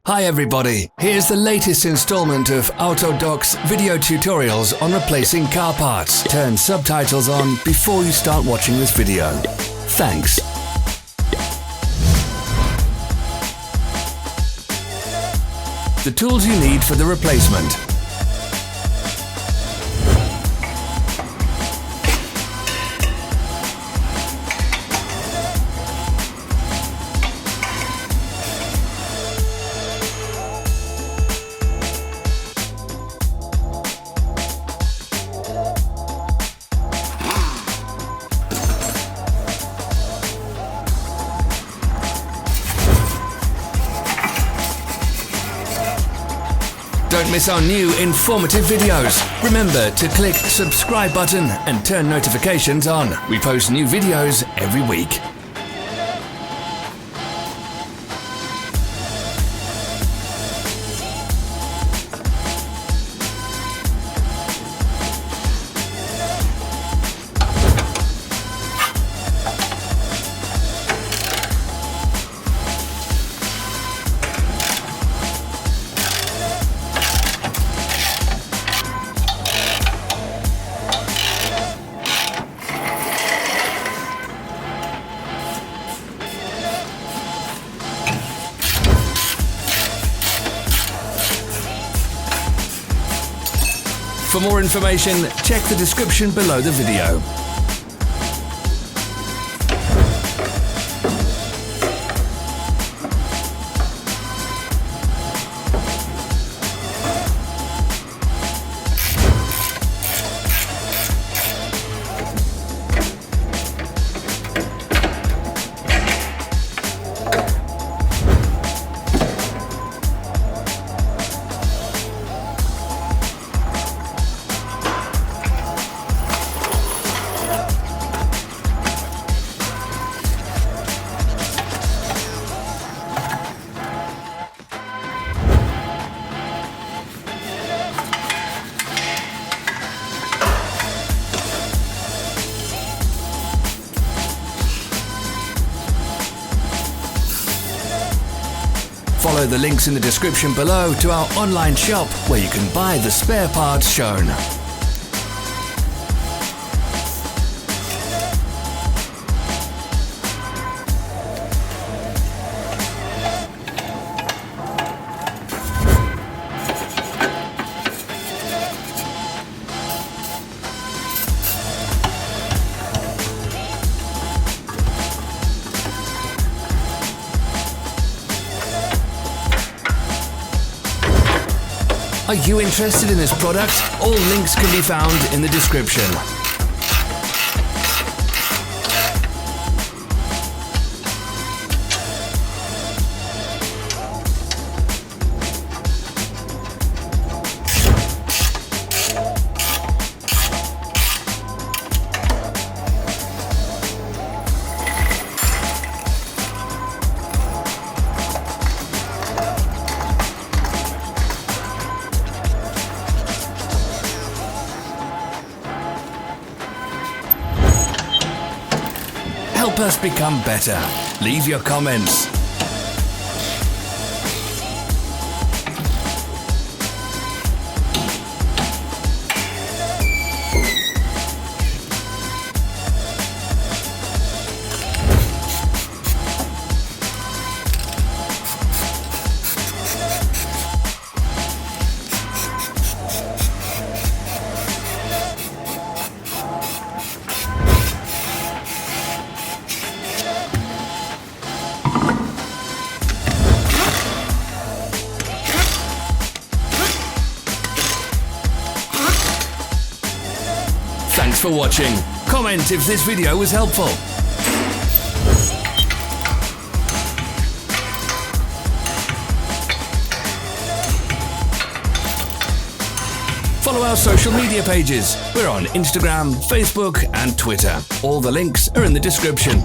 Hi everybody, here's the latest installment of Autodoc's video tutorials on replacing car parts. Turn subtitles on before you start watching this video. Thanks. The tools you need for the replacement. Don't miss our new informative videos. Remember to click subscribe button and turn notifications on. We post new videos every week. For more information, check the description below the video. Follow the links in the description below to our online shop where you can buy the spare parts shown. Are you interested in this product? All links can be found in the description. Help us become better. Leave your comments. Thanks for watching. Comment if this video was helpful. Follow our social media pages. We're on Instagram, Facebook and Twitter. All the links are in the description.